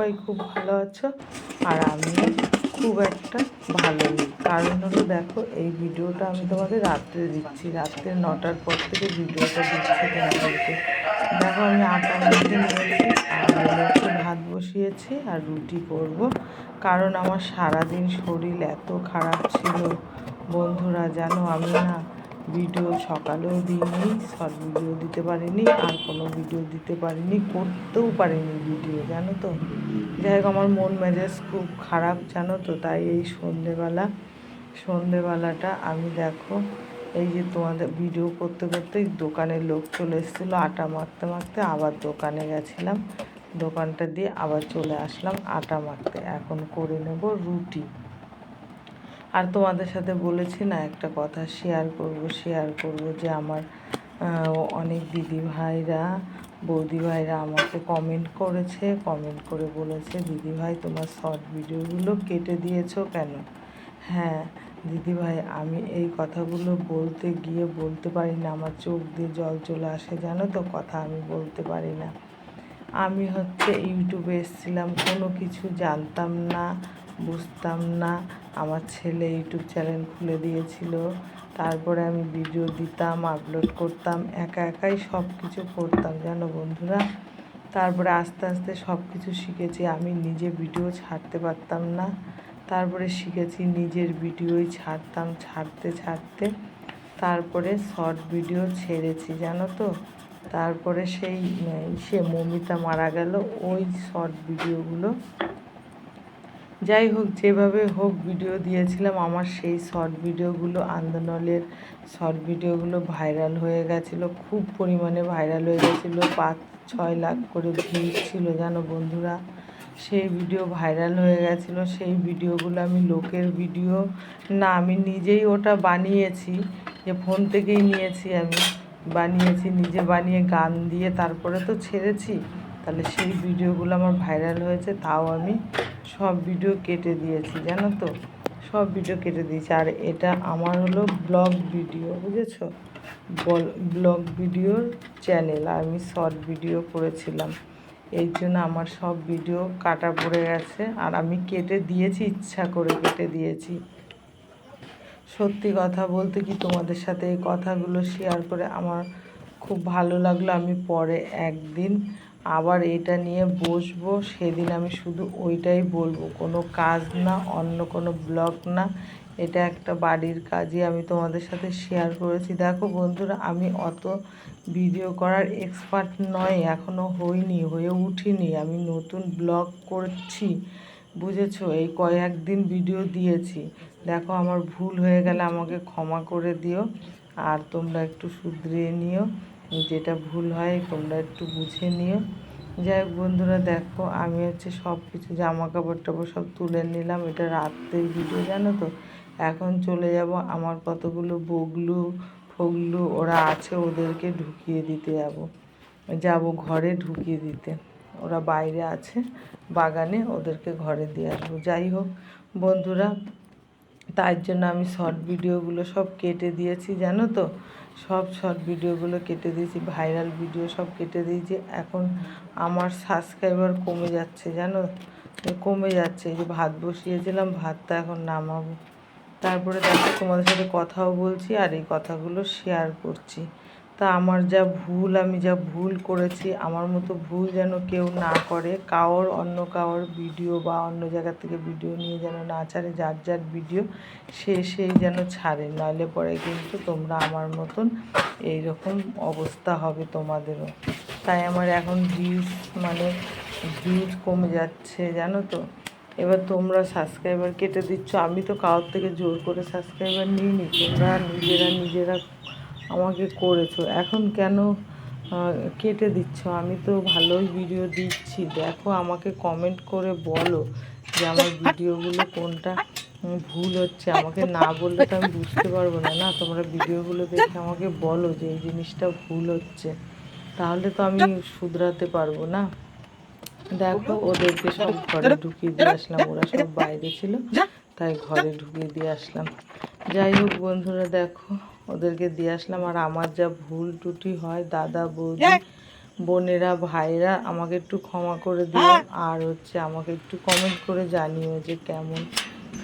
সবাই খুব ভালো আছো, আর আমিও খুব একটা ভালো নেই। কারণ হলো দেখো, এই ভিডিওটা আমি তোমাদের রাত্রে দিচ্ছি, রাত্রে 9টার পর থেকে ভিডিওটা দিচ্ছি তোমাদেরকে। দেখো আমি আটা মেখে নিয়েছি, আর একটু ভাত বসিয়েছি আর রুটি করব। কারণ আমার সারাদিন শরীর এত খারাপ ছিল বন্ধুরা, জানো আমি না ভিডিও সকালেও দিইনি, শর্ট ভিডিও দিতে পারিনি, আর কোনো ভিডিও দিতে পারিনি, করতেও পারিনি ভিডিও, জানো তো। যাই হোক, আমার মন মেজাজ খুব খারাপ জানো তো। তাই এই সন্ধেবেলাটা আমি দেখো এই যে তোমাদের ভিডিও করতে করতে দোকানের লোক চলে এসেছিলো, আটা মাখতে মাখতে আবার দোকানে গেছিলাম, দোকানটা দিয়ে আবার চলে আসলাম আটা মাখতে। এখন করে নেব রুটি। আর তোমাদের সাথে বলেছি না একটা কথা শেয়ার করব যে আমার অনেক দিদিভাইরা বৌদিভাইরা আমাকে কমেন্ট করে বলেছে, দিদিভাই তোমার শর্ট ভিডিওগুলো কেটে দিয়েছো কেন? হ্যাঁ দিদিভাই, আমি এই কথাগুলো বলতে গিয়ে বলতে পারি না, আমার চোখ দিয়ে জল চলে আসে জানো তো, কথা আমি বলতে পারি না। আমি ইউটিউবে এসেছিলাম, কোনো কিছু জানতাম না, বুঝতাম না। আমার ছেলে ইউটিউব চ্যানেল খুলে দিয়েছিল, তারপরে আমি ভিডিও দিতাম, আপলোড করতাম, একাই সব কিছু করতাম জানো বন্ধুরা। তারপরে আস্তে আস্তে সব কিছু শিখেছি, আমি নিজে ভিডিও ছাড়তে পারতাম না, তারপরে শিখেছি নিজের ভিডিওই ছাড়তে তারপরে শর্ট ভিডিও ছেড়েছি জানো তো। তারপরে সে মমিতা মারা গেল, ওই শর্ট ভিডিওগুলো, যাই হোক যেভাবে হোক ভিডিও দিয়েছিলাম, আমার সেই শর্ট ভিডিওগুলো আন্দোলনের শর্ট ভিডিওগুলো ভাইরাল হয়ে গেছিলো, খুব পরিমাণে ভাইরাল হয়ে গেছিলো, 5-6 লাখ করে ভিউজ ছিল জানো বন্ধুরা। সেই ভিডিও ভাইরাল হয়ে গেছিলো, সেই ভিডিওগুলো আমি লোকের ভিডিও না, আমি নিজেই ওটা বানিয়েছি, যে ফোন থেকেই নিয়েছি, আমি বানিয়েছি, নিজে বানিয়ে গান দিয়ে তারপরে তো ছেড়েছি। তাহলে সেই ভিডিওগুলো আমার ভাইরাল হয়েছে, তাও আমি সব ভিডিও কেটে দিয়েছি জানো তো, সব ভিডিও কেটে দিয়েছি। আর এটা আমার হলো ব্লগ ভিডিও, বুঝেছো, ব্লগ ভিডিওর চ্যানেল, আর আমি শর্ট ভিডিও করেছিলাম, এই জন্য আমার সব ভিডিও কাটা পড়ে গেছে, আর আমি কেটে দিয়েছি, ইচ্ছা করে কেটে দিয়েছি। সত্যি কথা বলতে কি, তোমাদের সাথে এই কথাগুলো শেয়ার করে আমার খুব ভালো লাগলো। আমি পরে একদিন আবার এটা নিয়ে বসবো, সেদিন আমি শুধু ওইটাই বলবো, কোনো কাজ না, অন্য কোনো ব্লগ না, এটা একটা বাড়ির কাজই আমি তোমাদের সাথে শেয়ার করেছি। দেখো বন্ধুরা, আমি অত ভিডিও করার এক্সপার্ট নয়, এখনও হয়ে উঠিনি, আমি নতুন ব্লগ করছি, বুঝেছো। এই কয়েকদিন ভিডিও দিয়েছি, দেখো আমার ভুল হয়ে গেলে আমাকে ক্ষমা করে দিও, আর তোমরা একটু শুধরিয়ে নিও, যেটা ভুল হয় তোমরা একটু বুঝে নিও। যাই হোক বন্ধুরা, দেখো আমি সব কিছু জামা কাপড় টাপড় সব তুলে নিলাম, এটা রাত্রের ভিডিও জানো তো। এখন চলে যাব, আমার কতগুলো ফগলু ওরা আছে, ওদেরকে ঢুকিয়ে দিতে যাব ঘরে ঢুকিয়ে দিতে, ওরা বাইরে আছে বাগানে, ওদেরকে ঘরে দিয়ে আসবো। যাই হোক বন্ধুরা, তার জন্য আমি শর্ট ভিডিওগুলো সব কেটে দিয়েছি জানো তো, সব শর্ট ভিডিওগুলো কেটে দিয়েছি, ভাইরাল ভিডিও সব কেটে দিয়েছি। এখন আমার সাবস্ক্রাইবার কমে যাচ্ছে জানো, কমে যাচ্ছে। এই যে ভাত বসিয়েছিলাম, ভাতটা এখন নামাবো, তারপরে দেখো তোমাদের সাথে কথাও বলছি, আর এই কথাগুলো শেয়ার করছি। তা আমার আমি যা ভুল করেছি, আমার মতো ভুল যেন কেউ না করে, অন্য কারোর ভিডিও বা অন্য জায়গা থেকে ভিডিও নিয়ে যেন না ছাড়ে, যার ভিডিও সেই যেন ছাড়ে, নাহলে পরে কিন্তু তোমরা আমার মতন এইরকম অবস্থা হবে তোমাদেরও। তাই আমার এখন ভিউজ কমে যাচ্ছে জানো তো। এবার তোমরা সাবস্ক্রাইবার কেটে দিচ্ছ, আমি তো কারোর থেকে জোর করে সাবস্ক্রাইবার নিইনি, তোমরা নিজেরা আমাকে করেছো, এখন কেন কেটে দিচ্ছ? আমি তো ভালোই ভিডিও দিচ্ছি, দেখো আমাকে কমেন্ট করে বলো যে আমার ভিডিওগুলো কোনটা ভুল হচ্ছে, আমাকে না বললে তো আমি বুঝতে পারবো না। তোমরা ভিডিওগুলো দেখে আমাকে বলো যে এই জিনিসটা ভুল হচ্ছে, তাহলে তো আমি শুধরাতে পারবো না। দেখো ওদেরকে সব ঘরে ঢুকিয়ে দিয়ে আসলাম, ওরা সব বাইরে ছিল, তাই ঘরে ঢুকিয়ে দিয়ে আসলাম। যাই হোক বন্ধুরা, দেখো ওদেরকে দিয়ে আসলাম, আর আমার যা ভুল ত্রুটি হয় দাদা বৌদি বোনেরা ভাইরা আমাকে একটু ক্ষমা করে দিও, আর হচ্ছে আমাকে একটু কমেন্ট করে জানিও যে কেমন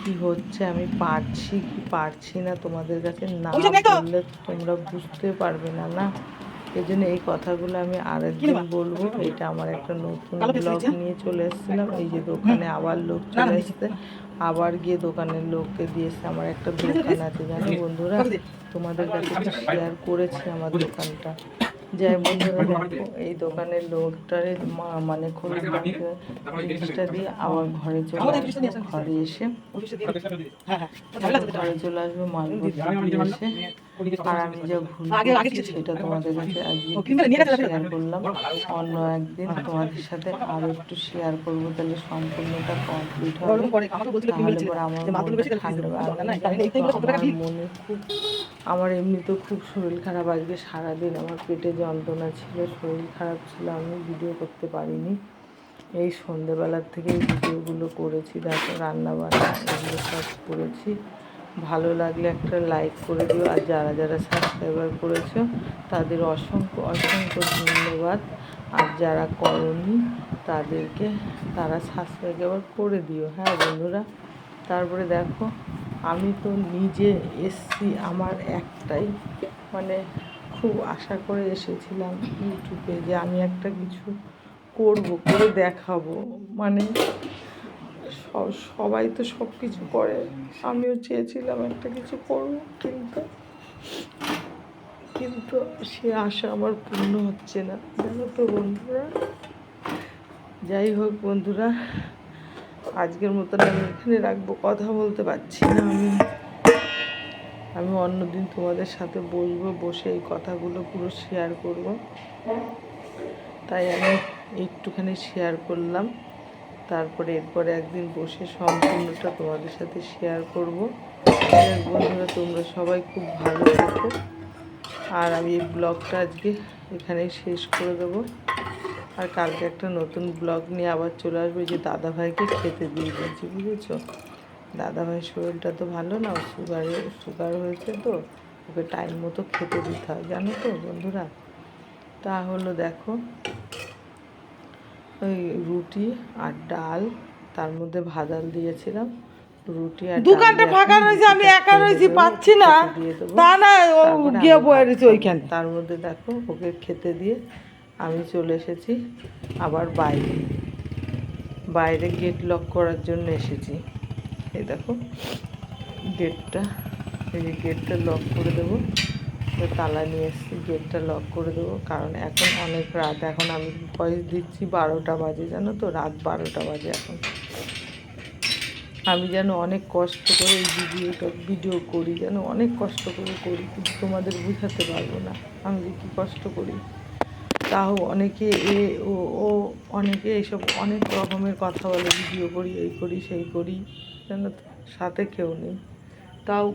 কি হচ্ছে, আমি পারছি কি পারছি না। তোমাদের কাছে না বললে তোমরা বুঝতে পারবে না, না। এই জন্য এই কথাগুলো আমি আরেকদিন বলবো। এটা আমার একটা নতুন ব্লগ নিয়ে চলে এসেছিলাম। এই যে দোকানে আবার লোক চলে এসছে, আবার গিয়ে দোকানের লোককে দিয়েছে। আমার একটা দোকান আছে জানো বন্ধুরা, তোমাদের কাছে শেয়ার করেছি আমার দোকানটা। যাই বন্ধুরা দেখো, এই দোকানের লোকটারে মানে জিনিসটা দিয়ে আবার ঘরে চলে আসবো। ঘরে এসে ঘরে চলে আসবো মালপত্র দিয়ে এসে, আর আমি যা ভুল করছি সেটা তোমাদের কাছে আজকে শেয়ার করলাম। অন্য একদিন তোমাদের সাথে আরো একটু শেয়ার করবো, তাহলে সম্পূর্ণটা কমপ্লিট হবে। তাহলে পরে আমার মনটা ঠান্ডা হবে। মনে খুব, আমার এমনিতেও খুব শরীর খারাপ। আজকে সারাদিন আমার পেটে যন্ত্রণা ছিল, শরীর খারাপ ছিল, আমি ভিডিও করতে পারিনি। এই সন্ধেবেলার থেকে এই ভিডিওগুলো করেছি, দেখো রান্নাবান্না এগুলো সব করেছি। ভালো লাগলে একটা লাইক করে দিও, আর যারা যারা সাবস্ক্রাইবার করেছো তাদের অসংখ্য অসংখ্য ধন্যবাদ। আর যারা করনি তাদেরকে তারা সাবস্ক্রাইবার করে দিও, হ্যাঁ বন্ধুরা। তারপরে দেখো, আমি তো নিজে এসছি, আমার একটাই মানে খুব আশা করে এসেছিলাম ইউটিউবে যে আমি একটা কিছু করব, করে দেখাবো। মানে সবাই তো সব কিছু করে, আমিও চেয়েছিলাম একটা কিছু করব, কিন্তু কিন্তু সে আশা আমার পূর্ণ হচ্ছে না, জানো তো বন্ধুরা। যাই হোক বন্ধুরা, আজকের মতন আমি এখানে রাখবো, কথা বলতে পারছি না আমি অন্যদিন তোমাদের সাথে বসবো, বসে এই কথাগুলো পুরো শেয়ার করব। তাই আমি একটুখানি শেয়ার করলাম, তারপরে এরপরে একদিন বসে সম্পূর্ণটা তোমাদের সাথে শেয়ার করব। বন্ধুরা তোমরা সবাই খুব ভালো থেকো, আর আমি এই ব্লগটা আজকে এখানেই শেষ করে দেবো। আর কালকে একটা নতুন ব্লগ নিয়ে আবার চলে আসবে। যে দাদাভাইকে খেতে দিয়ে দিয়েছি, বুঝেছো। দাদাভাইয়ের শরীরটা তো ভালো না, সুগার হয়েছে, তো ওকে টাইম মতো খেতে দিতে হয়, জানো তো বন্ধুরা। তা হলো দেখো, ওই রুটি আর ডাল, তার মধ্যে ভাজাল দিয়েছিলাম। রুটি আর দোকানটা ফাঁকা রয়েছে, আমি একা রয়েছি, পাচ্ছি না, তা না গিয়ে বয়ে রয়েছে ওইখানে। তার মধ্যে দেখো ওকে খেতে দিয়ে আমি চলে এসেছি আবার বাইরে গেট লক করার জন্য এসেছি। এই দেখো গেটটা, এই যে গেটটা লক করে দেবো, তালা নিয়ে এসেছি, গেটটা লক করে দেবো। কারণ এখন অনেক রাত, এখন আমি ভয়েস দিচ্ছি 12টা বাজে, জানো তো, রাত 12টা বাজে এখন। আমি যেন অনেক কষ্ট করে এই ভিডিও করি, যেন অনেক কষ্ট করে করি, কিন্তু তোমাদের বুঝাতে পারবো না আমি যে কী কষ্ট করি। তাও অনেকে ও অনেকে এইসব অনেক রকমের কথা বলে, ভিডিও করি, এই করি সেই করি, যেন সাথে কেউ নেই, তাও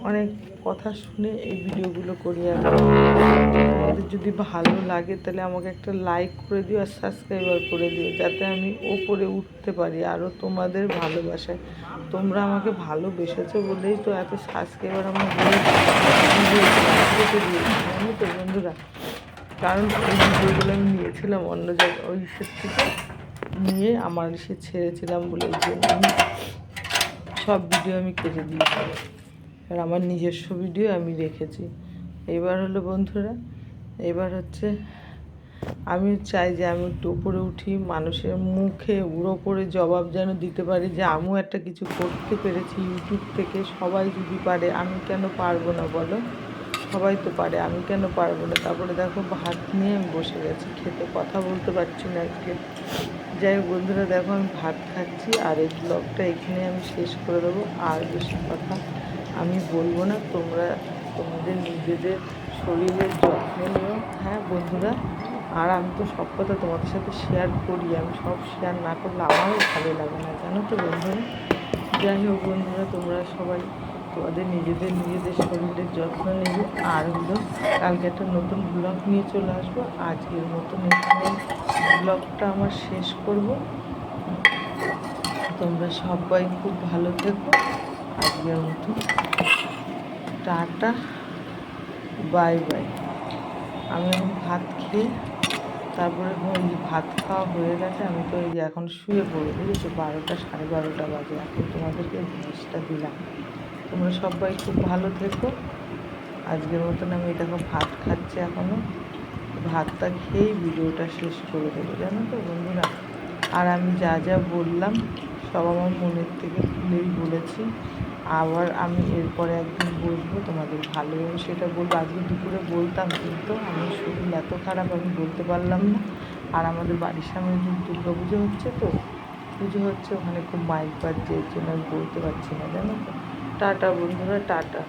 অনেক কথা শুনে এই ভিডিওগুলো করি। আর তোমাদের যদি ভালো লাগে তাহলে আমাকে একটা লাইক করে দিও, আর সাবস্ক্রাইবার করে দিও, যাতে আমি ওপরে উঠতে পারি আরও তোমাদের ভালোবাসায়। তোমরা আমাকে ভালোবেসেছো বলেই তো এত সাবস্ক্রাইবার আমার দিয়েছি, জানো তো বন্ধুরা। কারণ এই ভিডিওগুলো আমি নিয়েছিলাম অন্য জায়গায়, ওই ইসের থেকে নিয়ে আমার ইসে ছেড়েছিলাম বলে, এই জন্য আমি সব ভিডিও আমি কেটে দিয়েছি, আর আমার নিজস্ব ভিডিও আমি রেখেছি। এবার হলো বন্ধুরা, এবার হচ্ছে আমি চাই যে আমি একটু উপরে উঠি, মানুষের মুখে ওপরে জবাব যেন দিতে পারি যে আমিও একটা কিছু করতে পেরেছি ইউটিউব থেকে। সবাই যদি পারে, আমি কেন পারবো না বলো, সবাই তো পারে, আমি কেন পারবো না। তারপরে দেখো ভাত নিয়ে আমি বসে গেছি খেতে, কথা বলতে পারছি না আজকে। যাই হোক বন্ধুরা, দেখো আমি ভাত খাচ্ছি, আর এই ব্লগটা এখানে আমি শেষ করে দেবো। আর বেশি কথা আমি বলবো না, তোমরা তোমাদের নিজেদের শরীরের যত্ন নিও, হ্যাঁ বন্ধুরা। আর আমি তো সব কথা তোমাদের সাথে শেয়ার করি, আমি সব শেয়ার না করলে আমারও ভালো লাগে না, জানো তো বন্ধুরা। যাই হোক বন্ধুরা, তোমরা সবাই তোমাদের নিজেদের শরীরের যত্ন নেবে। আর হলো কালকে একটা নতুন ব্লগ নিয়ে চলে আসবো। আজকের মতন এখানে ব্লগটা আমার শেষ করব। তোমরা সবাই খুব ভালো থেকো, আজকের মতো টাটা, বাই বাই। আমি এখন ভাত খেয়ে তারপরে ওই যে ভাত খাওয়া হয়ে গেছে, আমি তো এই যে এখন শুয়ে পড়বো, বুঝেছো? 12টা 12:30 বাজে। এখন তোমাদেরকে ভয়েসটা দিলাম। তোমরা সবাই খুব ভালো থেকো। আজকের মতন আমি দেখো ভাত খাচ্ছি এখনও। ভাতটা খেয়েই ভিডিওটা শেষ করে দেবো, জানো তো বন্ধুরা। আর আমি যা যা বললাম সব আমার মনের থেকে খুলেই বলেছি। আবার আমি এরপরে একদিন বসবো, তোমাদের ভালো সেটা বলবো। আজকে দুপুরে বলতাম, কিন্তু আমার শরীর এত খারাপ আমি বলতে পারলাম না। আর আমাদের বাড়ির সামনে দুর্গা পুজো হচ্ছে, তো পুজো হচ্ছে, ওখানে খুব মাইক বাজছে, এর জন্য আমি বলতে পারছি না, জানো তো। টাটা বন্ধুরা, টাটা।